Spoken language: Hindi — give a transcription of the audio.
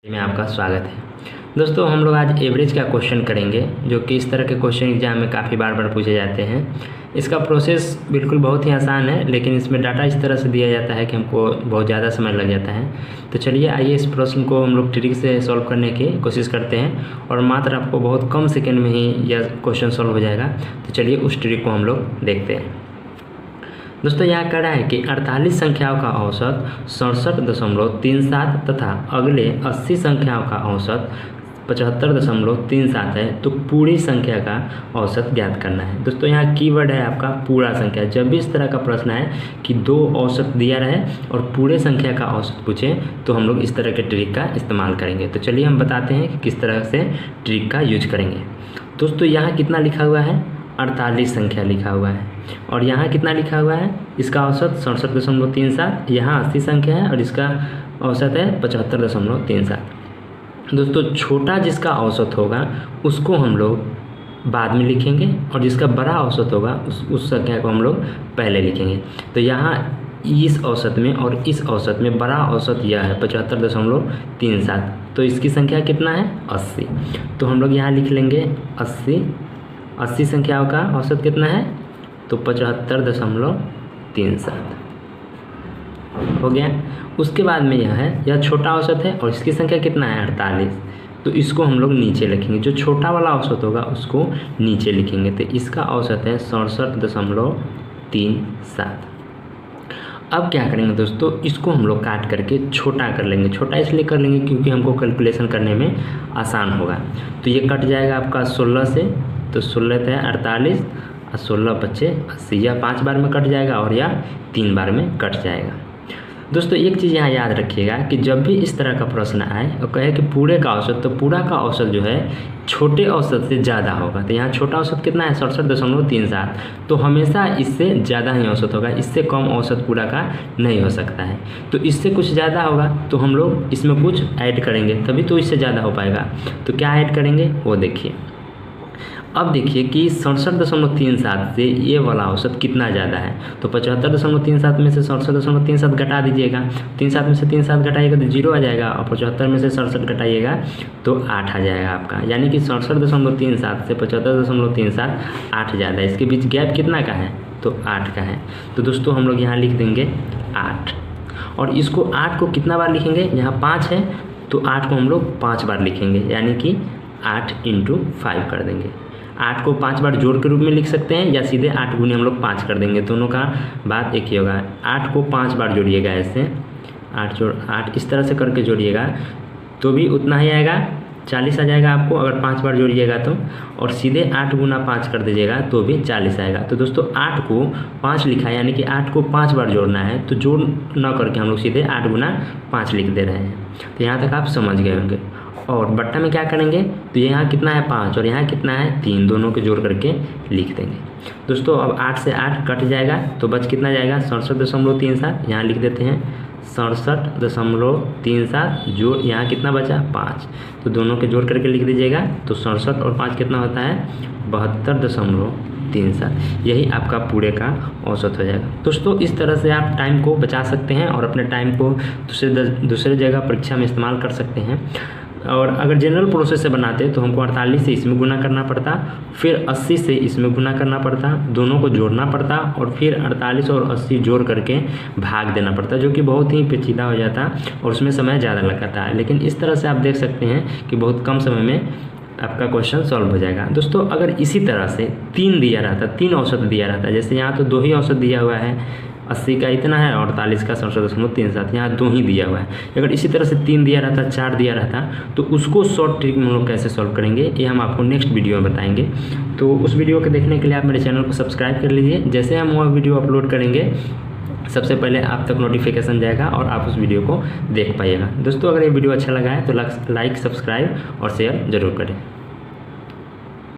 में आपका स्वागत है। दोस्तों हम लोग आज एवरेज का क्वेश्चन करेंगे, जो कि इस तरह के क्वेश्चन एग्जाम में काफ़ी बार पूछे जाते हैं। इसका प्रोसेस बिल्कुल बहुत ही आसान है, लेकिन इसमें डाटा इस तरह से दिया जाता है कि हमको बहुत ज़्यादा समय लग जाता है। तो चलिए आइए इस प्रश्न को हम लोग ट्रिक से सॉल्व करने की कोशिश करते हैं और मात्र आपको बहुत कम सेकेंड में ही यह क्वेश्चन सॉल्व हो जाएगा। तो चलिए उस ट्रिक को हम लोग देखते हैं। दोस्तों यहाँ कह रहा है कि 48 संख्याओं का औसत 67.37 तथा अगले 80 संख्याओं का औसत 75.37 है, तो पूरी संख्या का औसत ज्ञात करना है। दोस्तों यहाँ कीवर्ड है आपका पूरा संख्या। जब भी इस तरह का प्रश्न है कि दो औसत दिया रहे और पूरे संख्या का औसत पूछे, तो हम लोग इस तरह के ट्रिक का इस्तेमाल करेंगे। तो चलिए हम बताते हैं कि किस तरह से ट्रिक का यूज करेंगे। दोस्तों यहाँ कितना लिखा हुआ है, 48 संख्या लिखा हुआ है, और यहाँ कितना लिखा हुआ है, इसका औसत 67.37, यहाँ 80 संख्या है और इसका औसत है 75.37। दोस्तों छोटा जिसका औसत होगा उसको हम लोग बाद में लिखेंगे और जिसका बड़ा औसत होगा उस संख्या को हम लोग पहले लिखेंगे। तो यहाँ इस औसत में और इस औसत में बड़ा औसत यह है 75.37, तो इसकी संख्या कितना है 80। तो हम लोग यहाँ लिख लेंगे 80 संख्याओं का औसत कितना है, तो 75.37 हो गया। उसके बाद में यह छोटा औसत है और इसकी संख्या कितना है 48, तो इसको हम लोग नीचे लिखेंगे। जो छोटा वाला औसत होगा उसको नीचे लिखेंगे, तो इसका औसत है 67.37। अब क्या करेंगे दोस्तों, इसको हम लोग काट करके छोटा कर लेंगे। छोटा इसलिए कर लेंगे क्योंकि हमको कैलकुलेशन करने में आसान होगा। तो ये कट जाएगा आपका 16 से, तो 16 है 48 और 16 बचे 80। यह 5 बार में कट जाएगा और यह 3 बार में कट जाएगा। दोस्तों एक चीज़ यहाँ याद रखिएगा कि जब भी इस तरह का प्रश्न आए और कहे कि पूरे का औसत, तो पूरा का औसत जो है छोटे औसत से ज़्यादा होगा। तो यहाँ छोटा औसत कितना है 67.37, तो हमेशा इससे ज़्यादा ही औसत होगा, इससे कम औसत पूरा का नहीं हो सकता है। तो इससे कुछ ज़्यादा होगा तो हम लोग इसमें कुछ ऐड करेंगे, तभी तो इससे ज़्यादा हो पाएगा। तो क्या ऐड करेंगे वो देखिए। अब देखिए कि 67.37 से ये वाला औसत कितना ज़्यादा है, तो 75.37 में से 67.37 घटा दीजिएगा। 37 में से 37 घटाइएगा तो 0 आ जाएगा, और 75 में से 67 घटाइएगा तो 8 आ जाएगा आपका। यानी कि 67.37 से 75.37 8 ज़्यादा है। इसके बीच गैप कितना का है, तो 8 का है। तो दोस्तों हम लोग यहाँ लिख देंगे 8, और इसको 8 को कितना बार लिखेंगे, यहाँ 5 है तो 8 को हम लोग 5 बार लिखेंगे, यानी कि 8 × 5 कर देंगे। 8 को 5 बार जोड़ के रूप में लिख सकते हैं या सीधे 8 गुने हम लोग 5 कर देंगे, दोनों का बात एक ही होगा। 8 को 5 बार जोड़िएगा, ऐसे 8 जोड़ 8 इस तरह से करके जोड़िएगा तो भी उतना ही आएगा, 40 आ जाएगा आपको अगर 5 बार जोड़िएगा तो, और सीधे 8 गुना 5 कर दीजिएगा तो भी 40 आएगा। तो दोस्तों 8 को 5 लिखा है, यानी कि 8 को 5 बार जोड़ना है, तो जोड़ न करके हम लोग सीधे 8 गुना 5 लिख दे रहे हैं। तो यहाँ तक आप समझ गए होंगे। और बट्टा में क्या करेंगे, तो यहाँ कितना है 5 और यहाँ कितना है 3, दोनों के जोड़ करके लिख देंगे। दोस्तों अब 8 से 8 कट जाएगा तो बच कितना जाएगा 67.37, यहाँ लिख देते हैं 67.37 जोड़ यहाँ कितना बचा 5, तो दोनों के जोड़ करके लिख दीजिएगा। तो 67 और 5 कितना होता है 72.37, यही आपका पूरे का औसत हो जाएगा। दोस्तों इस तरह से आप टाइम को बचा सकते हैं और अपने टाइम को दूसरे जगह परीक्षा में इस्तेमाल कर सकते हैं। और अगर जनरल प्रोसेस से बनाते तो हमको 48 से इसमें गुना करना पड़ता, फिर 80 से इसमें गुना करना पड़ता, दोनों को जोड़ना पड़ता, और फिर 48 और 80 जोड़ करके भाग देना पड़ता, जो कि बहुत ही पेचीदा हो जाता और उसमें समय ज़्यादा लगता है। लेकिन इस तरह से आप देख सकते हैं कि बहुत कम समय में आपका क्वेश्चन सॉल्व हो जाएगा। दोस्तों अगर इसी तरह से 3 दिया रहता, 3 औसत दिया रहता, जैसे यहाँ तो 2 ही औसत दिया हुआ है, 80 का इतना है और 48 का 67.37, यहाँ 2 ही दिया हुआ है। अगर इसी तरह से 3 दिया रहता, 4 दिया रहता, तो उसको शॉर्ट ट्रिक में हम लोग कैसे सॉल्व करेंगे ये हम आपको नेक्स्ट वीडियो में बताएंगे। तो उस वीडियो को देखने के लिए आप मेरे चैनल को सब्सक्राइब कर लीजिए। जैसे हम वह वीडियो अपलोड करेंगे सबसे पहले आप तक नोटिफिकेशन जाएगा और आप उस वीडियो को देख पाइएगा। दोस्तों अगर ये वीडियो अच्छा लगा है तो लाइक, सब्सक्राइब और शेयर ज़रूर करें।